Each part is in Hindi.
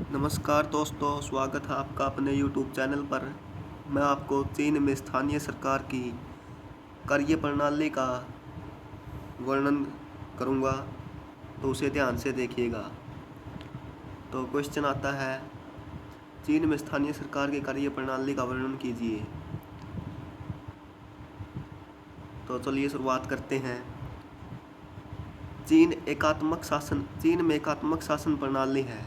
नमस्कार दोस्तों, स्वागत है आपका अपने YouTube चैनल पर। मैं आपको चीन में स्थानीय सरकार की कार्यप्रणाली का वर्णन करूंगा, तो उसे ध्यान से देखिएगा। तो क्वेश्चन आता है, चीन में स्थानीय सरकार की कार्यप्रणाली का वर्णन कीजिए। तो चलिए शुरुआत करते हैं। चीन में एकात्मक शासन प्रणाली है,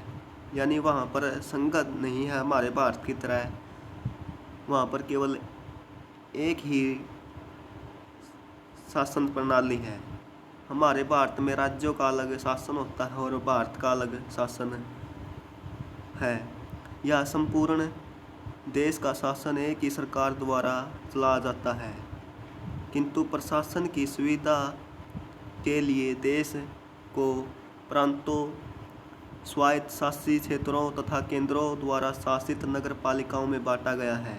यानी वहाँ पर संघ नहीं है हमारे भारत की तरह। वहाँ पर केवल एक ही शासन प्रणाली है। हमारे भारत में राज्यों का अलग शासन होता है और भारत का अलग शासन है। यह संपूर्ण देश का शासन एक ही सरकार द्वारा चलाया जाता है, किंतु प्रशासन की सुविधा के लिए देश को प्रांतों, स्वायत्त शासित क्षेत्रों तथा केंद्रों द्वारा शासित नगर पालिकाओं में बांटा गया है।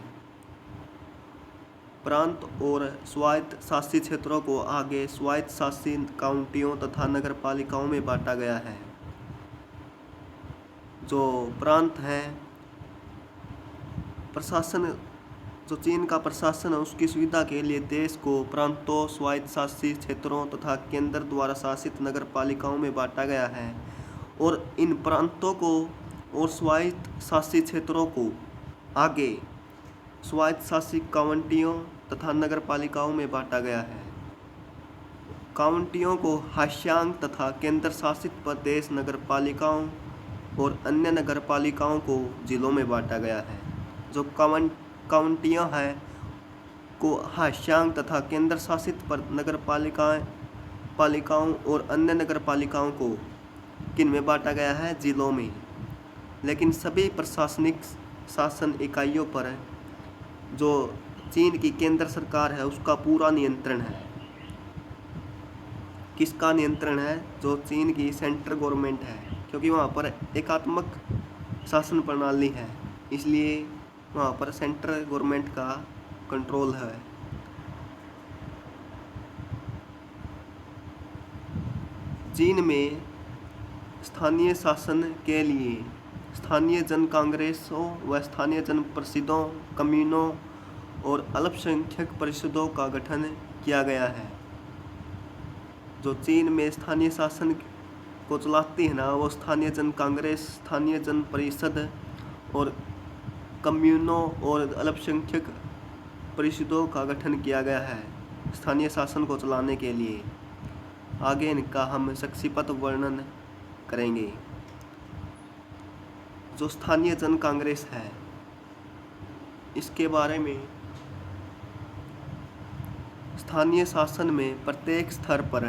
प्रांत और स्वायत्त शासित क्षेत्रों को आगे स्वायत्त शासित काउंटियों तथा नगर पालिकाओं में बांटा गया है। जो प्रांत हैं, प्रशासन जो चीन का प्रशासन है, उसकी सुविधा के लिए देश को प्रांतों, स्वायत्त शासित क्षेत्रों तथा केंद्र द्वारा शासित नगर पालिकाओं में बांटा गया है और इन प्रांतों को और स्वायत्त शासित क्षेत्रों को आगे स्वायत्त शासित काउंटियों तथा नगर पालिकाओं में बांटा गया है। काउंटियों को हाशियांग तथा केंद्र शासित प्रदेश नगर पालिकाओं और अन्य नगर पालिकाओं को जिलों में बांटा गया है। जो काउंटियाँ हैं को हाशियांग तथा केंद्र शासित नगर पालिकाओं और अन्य नगर पालिकाओं को किन में बांटा गया है? जिलों में। लेकिन सभी प्रशासनिक शासन इकाइयों पर जो चीन की केंद्र सरकार है उसका पूरा नियंत्रण है। किसका नियंत्रण है? जो चीन की सेंट्रल गवर्नमेंट है, क्योंकि वहाँ पर एकात्मक शासन प्रणाली है, इसलिए वहाँ पर सेंट्रल गवर्नमेंट का कंट्रोल है। चीन में स्थानीय शासन के लिए स्थानीय जन कांग्रेसों व स्थानीय जन परिषदों, कम्यूनों और अल्पसंख्यक परिषदों का गठन किया गया है। जो चीन में स्थानीय शासन को चलाती है ना, वो स्थानीय जन कांग्रेस, स्थानीय जन परिषद और कम्यूनों और अल्पसंख्यक परिषदों का गठन किया गया है स्थानीय शासन को चलाने के लिए। आगे इनका हम संक्षिप्त वर्णन करेंगे। जो स्थानीय जन कांग्रेस है, इसके बारे में स्थानीय शासन में प्रत्येक स्तर पर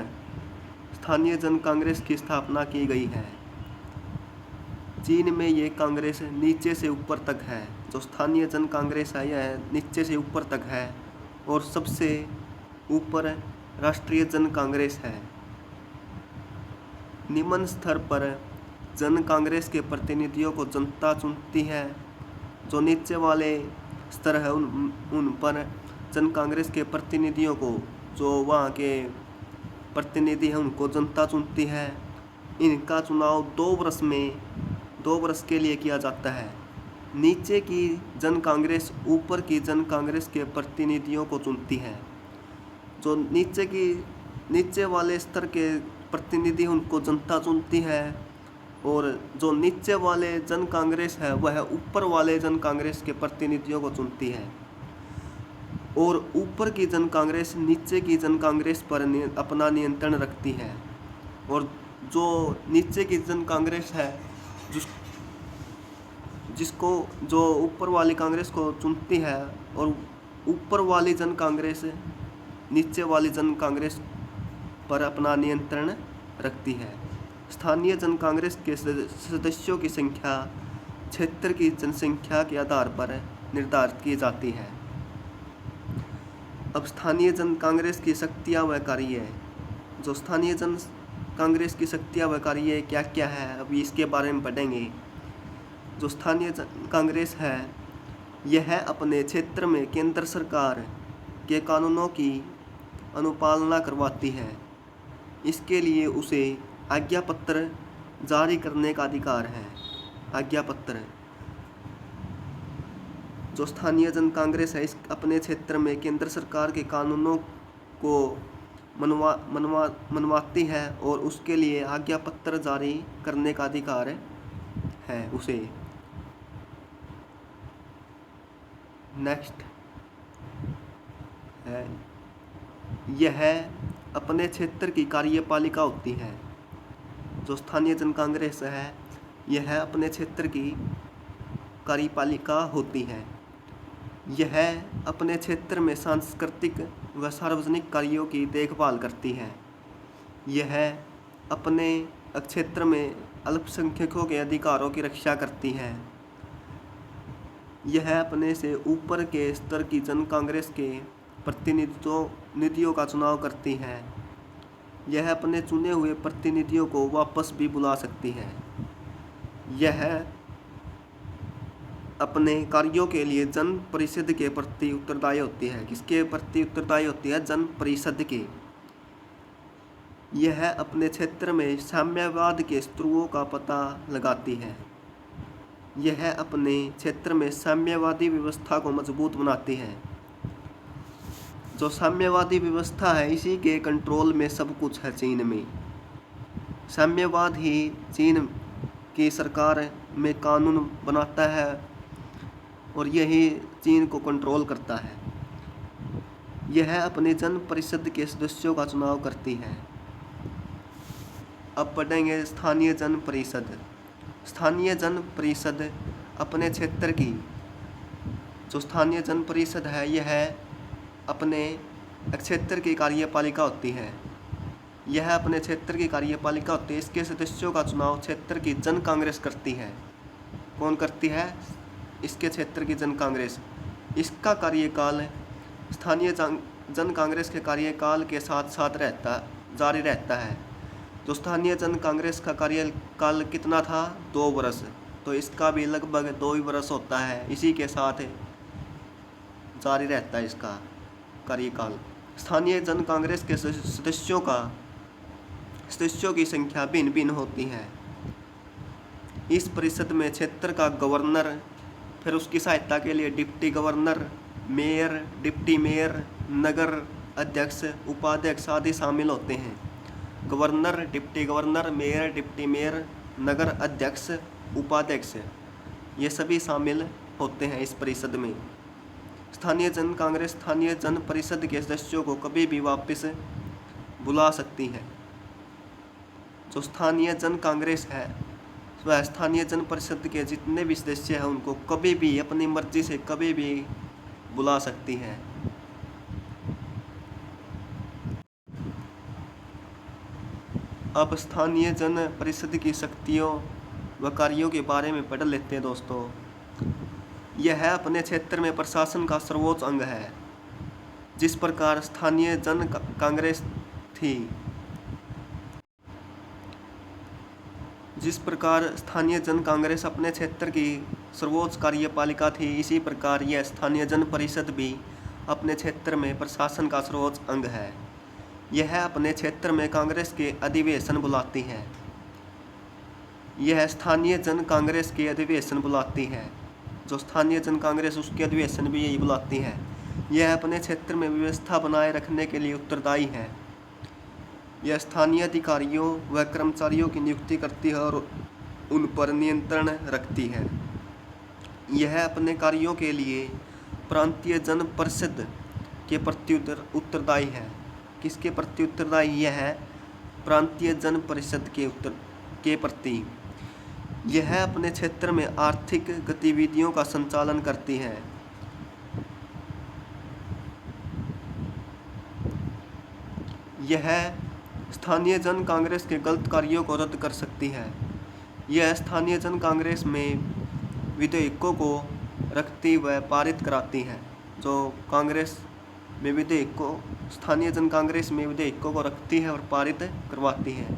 स्थानीय जन कांग्रेस की स्थापना की गई है। चीन में ये कांग्रेस नीचे से ऊपर तक है। जो स्थानीय जन कांग्रेस है, यह नीचे से ऊपर तक है और सबसे ऊपर राष्ट्रीय जन कांग्रेस है। निम्न स्तर पर जन कांग्रेस के प्रतिनिधियों को जनता चुनती है। जो नीचे वाले स्तर है उन पर जन कांग्रेस के प्रतिनिधियों को, जो वहाँ के प्रतिनिधि हैं, उनको जनता चुनती है। इनका चुनाव 2 वर्ष के लिए किया जाता है। नीचे की जन कांग्रेस ऊपर की जन कांग्रेस के प्रतिनिधियों को चुनती है। जो नीचे वाले स्तर के प्रतिनिधि उनको जनता चुनती है और जो नीचे वाले जन कांग्रेस है वह ऊपर वाले जन कांग्रेस के प्रतिनिधियों को चुनती है और ऊपर की जन कांग्रेस नीचे की जन कांग्रेस पर अपना नियंत्रण रखती है। और जो नीचे की जन कांग्रेस है, जिसको जो ऊपर वाली कांग्रेस को चुनती है और ऊपर वाली जन कांग्रेस नीचे वाली जन कांग्रेस पर अपना नियंत्रण रखती है। स्थानीय जन कांग्रेस के सदस्यों की संख्या क्षेत्र की जनसंख्या के आधार पर निर्धारित की जाती है। अब स्थानीय जन कांग्रेस की शक्तियाँ व कार्य। जो स्थानीय जन कांग्रेस की शक्तियाँ व कार्य क्या क्या है, अभी इसके बारे में पढ़ेंगे। जो स्थानीय जन कांग्रेस है, यह अपने क्षेत्र में केंद्र सरकार के कानूनों की अनुपालना करवाती है। इसके लिए उसे आज्ञा पत्र जारी करने का अधिकार है। आज्ञा पत्र। जो स्थानीय जन कांग्रेस है, इस अपने क्षेत्र में केंद्र सरकार के कानूनों को मनवाती है और उसके लिए आज्ञा पत्र जारी करने का अधिकार है उसे। नेक्स्ट है, यह अपने क्षेत्र की कार्यपालिका होती है। जो स्थानीय जन कांग्रेस है, यह अपने क्षेत्र की कार्यपालिका होती है। यह अपने क्षेत्र में सांस्कृतिक व सार्वजनिक कार्यों की देखभाल करती है। यह अपने क्षेत्र में अल्पसंख्यकों के अधिकारों की रक्षा करती है। यह अपने से ऊपर के स्तर की जन कांग्रेस के प्रतिनिधियों का चुनाव करती है। यह अपने चुने हुए प्रतिनिधियों को वापस भी बुला सकती है। यह अपने कार्यों के लिए जन परिषद के प्रति उत्तरदायी होती है। किसके प्रति उत्तरदायी होती है? जन परिषद के। यह अपने क्षेत्र में साम्यवाद के स्त्रोतों का पता लगाती है। यह अपने क्षेत्र में साम्यवादी व्यवस्था को मजबूत बनाती है। जो साम्यवादी व्यवस्था है, इसी के कंट्रोल में सब कुछ है चीन में। साम्यवाद ही चीन की सरकार में कानून बनाता है और यही चीन को कंट्रोल करता है। यह अपने जन परिषद के सदस्यों का चुनाव करती है। अब पढ़ेंगे स्थानीय जन परिषद। स्थानीय जन परिषद अपने क्षेत्र की, जो स्थानीय जन परिषद है, यह अपने क्षेत्र की कार्यपालिका होती है। यह अपने क्षेत्र की कार्यपालिका होती है। इसके सदस्यों का चुनाव क्षेत्र की जन कांग्रेस करती है। कौन करती है? इसके क्षेत्र की जन कांग्रेस। इसका कार्यकाल स्थानीय जन कांग्रेस के कार्यकाल के साथ साथ जारी रहता है। तो स्थानीय जन कांग्रेस का कार्यकाल कितना था? 2 वर्ष। तो इसका भी लगभग 2 ही वर्ष होता है। इसी के साथ जारी रहता है इसका कार्यकाल। स्थानीय जन कांग्रेस के सदस्यों की संख्या भिन्न भिन्न होती है। इस परिषद में क्षेत्र का गवर्नर, फिर उसकी सहायता के लिए deputy governor, mayor, deputy mayor, नगर अध्यक्ष, उपाध्यक्ष आदि शामिल होते हैं। Governor, deputy governor, mayor, deputy mayor, नगर अध्यक्ष, उपाध्यक्ष, ये सभी शामिल होते हैं इस परिषद में। स्थानीय जन कांग्रेस स्थानीय जन परिषद के सदस्यों को कभी भी वापस बुला सकती है। जो स्थानीय जन कांग्रेस है, वह स्थानीय जन परिषद के जितने भी सदस्य हैं उनको कभी भी अपनी मर्जी से कभी भी बुला सकती है। अब स्थानीय जन परिषद की शक्तियों व कार्यों के बारे में पढ़ लेते हैं दोस्तों। यह अपने क्षेत्र में प्रशासन का सर्वोच्च अंग है। जिस प्रकार स्थानीय जन कांग्रेस थी, जिस प्रकार स्थानीय जन कांग्रेस अपने क्षेत्र की सर्वोच्च कार्यपालिका थी, इसी प्रकार यह स्थानीय जन परिषद भी अपने क्षेत्र में प्रशासन का सर्वोच्च अंग है। यह अपने क्षेत्र में कांग्रेस के अधिवेशन बुलाती है। यह स्थानीय जन कांग्रेस के अधिवेशन बुलाती है। जो स्थानीय जन कांग्रेस, उसके अधिवेशन भी यही बुलाती है। यह अपने क्षेत्र में व्यवस्था बनाए रखने के लिए उत्तरदायी है। यह स्थानीय अधिकारियों व कर्मचारियों की नियुक्ति करती है और उन पर नियंत्रण रखती है। यह अपने कार्यों के लिए प्रांतीय जन परिषद के प्रति उत्तरदायी है। किसके प्रति उत्तरदायी? यह है प्रांतीय जन परिषद के प्रति। यह अपने क्षेत्र में आर्थिक गतिविधियों का संचालन करती है। यह स्थानीय जन कांग्रेस के गलत कार्यों को रद्द कर सकती है। यह स्थानीय जन कांग्रेस में विधेयकों को रखती व पारित कराती है। जो कांग्रेस में विधेयकों, स्थानीय जन कांग्रेस में विधेयकों को रखती है और पारित करवाती है।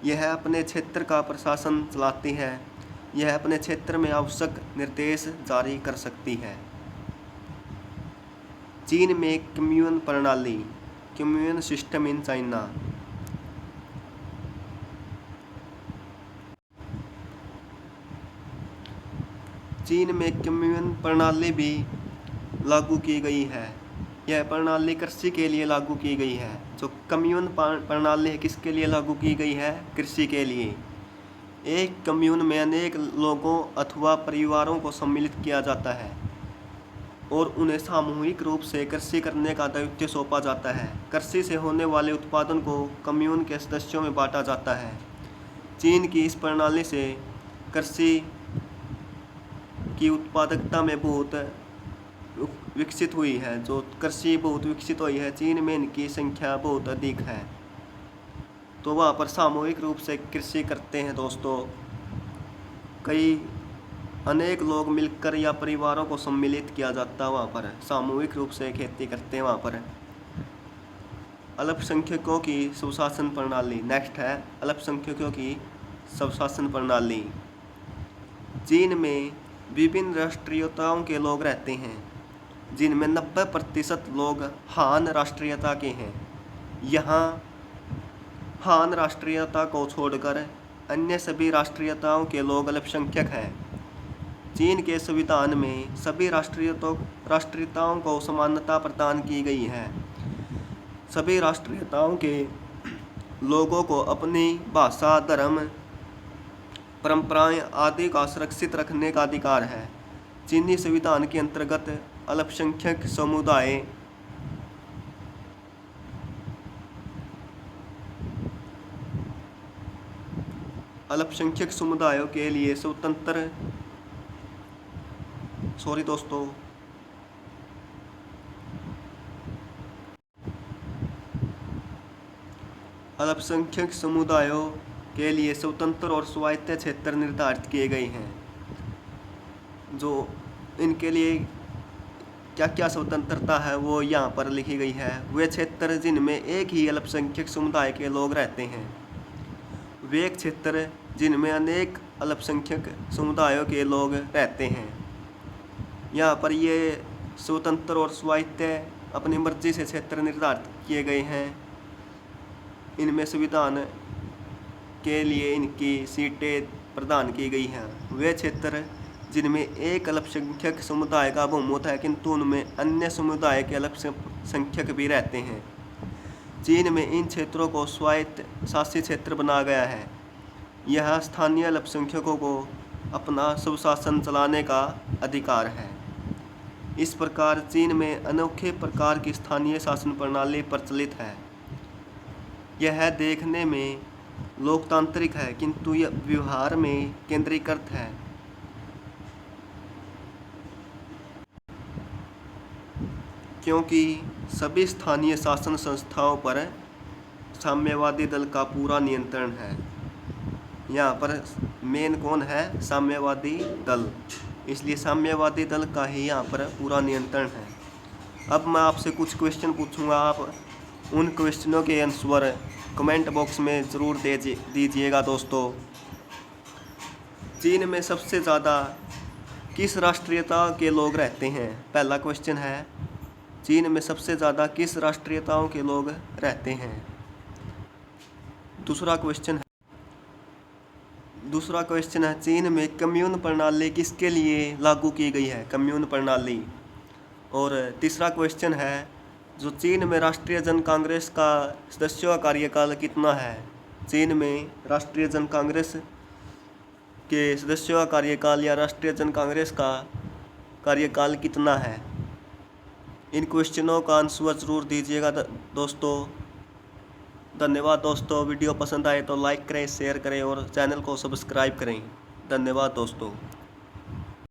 यह अपने क्षेत्र का प्रशासन चलाती है। यह अपने क्षेत्र में आवश्यक निर्देश जारी कर सकती है। चीन में कम्यून प्रणाली, कम्यून सिस्टम इन चाइना। चीन में कम्यून प्रणाली भी लागू की गई है। यह प्रणाली कृषि के लिए लागू की गई है। जो कम्यून प्रणाली है किसके लिए लागू की गई है? कृषि के लिए। एक कम्यून में अनेक लोगों अथवा परिवारों को सम्मिलित किया जाता है और उन्हें सामूहिक रूप से कृषि करने का दायित्व सौंपा जाता है। कृषि से होने वाले उत्पादन को कम्यून के सदस्यों में बांटा जाता है। चीन की इस प्रणाली से कृषि की उत्पादकता में बहुत विकसित हुई है। जो कृषि बहुत विकसित हुई है, चीन में इनकी संख्या बहुत अधिक है। तो वहाँ पर सामूहिक रूप से कृषि करते हैं दोस्तों। अनेक लोग मिलकर या परिवारों को सम्मिलित किया जाता है, वहाँ पर सामूहिक रूप से खेती करते हैं। वहाँ पर अल्पसंख्यकों की स्वशासन प्रणाली। नेक्स्ट है अल्पसंख्यकों की स्वशासन प्रणाली। चीन में विभिन्न राष्ट्रीयताओं के लोग रहते हैं, जिनमें 90% लोग हान राष्ट्रीयता के हैं। यहाँ हान राष्ट्रीयता को छोड़कर अन्य सभी राष्ट्रीयताओं के लोग अल्पसंख्यक हैं। चीन के संविधान में सभी राष्ट्रीयताओं को समानता प्रदान की गई है। सभी राष्ट्रीयताओं के लोगों को अपनी भाषा, धर्म, परंपराएं आदि का सुरक्षित रखने का अधिकार है। चीनी संविधान के अंतर्गत अल्पसंख्यक समुदायों के लिए अल्पसंख्यक समुदायों के लिए स्वतंत्र और स्वायत्त क्षेत्र निर्धारित किए गए हैं। जो इनके लिए क्या क्या स्वतंत्रता है वो यहाँ पर लिखी गई है। वे क्षेत्र जिनमें एक ही अल्पसंख्यक समुदाय के लोग रहते हैं। वे क्षेत्र जिनमें अनेक अल्पसंख्यक समुदायों के लोग रहते हैं। यहाँ पर ये स्वतंत्र और स्वायत्त अपनी मर्जी से क्षेत्र निर्धारित किए गए हैं। इनमें संविधान के लिए इनकी सीटें प्रदान की गई हैं। वे क्षेत्र जिनमें एक अल्पसंख्यक समुदाय का बहुमत है, किंतु उनमें अन्य समुदाय के अल्पसंख्यक भी रहते हैं। चीन में इन क्षेत्रों को स्वायत्त शासित क्षेत्र बनाया गया है। यहाँ स्थानीय अल्पसंख्यकों को अपना स्वशासन चलाने का अधिकार है। इस प्रकार चीन में अनोखे प्रकार की स्थानीय शासन प्रणाली प्रचलित है। यह देखने में लोकतांत्रिक है, किंतु यह व्यवहार में केंद्रीकृत है। क्योंकि सभी स्थानीय शासन संस्थाओं पर साम्यवादी दल का पूरा नियंत्रण है। यहाँ पर मेन कौन है? साम्यवादी दल। इसलिए साम्यवादी दल का ही यहाँ पर पूरा नियंत्रण है। अब मैं आपसे कुछ क्वेश्चन पूछूंगा, आप उन क्वेश्चनों के आंसर कमेंट बॉक्स में ज़रूर दीजिएगा दोस्तों। चीन में सबसे ज़्यादा किस राष्ट्रीयता के लोग रहते हैं? पहला क्वेश्चन है, चीन में सबसे ज़्यादा किस राष्ट्रीयताओं के लोग रहते हैं? दूसरा क्वेश्चन है, चीन में कम्यून प्रणाली किसके लिए लागू की गई है? कम्यून प्रणाली। और तीसरा क्वेश्चन है, जो चीन में राष्ट्रीय जन कांग्रेस का सदस्यों का कार्यकाल कितना है? चीन में राष्ट्रीय जन कांग्रेस के सदस्यों का कार्यकाल या राष्ट्रीय जन कांग्रेस का कार्यकाल कितना है? इन क्वेश्चनों का आंसर ज़रूर दीजिएगा दोस्तों। धन्यवाद दोस्तों। वीडियो पसंद आए तो लाइक करें, शेयर करें और चैनल को सब्सक्राइब करें। धन्यवाद दोस्तों।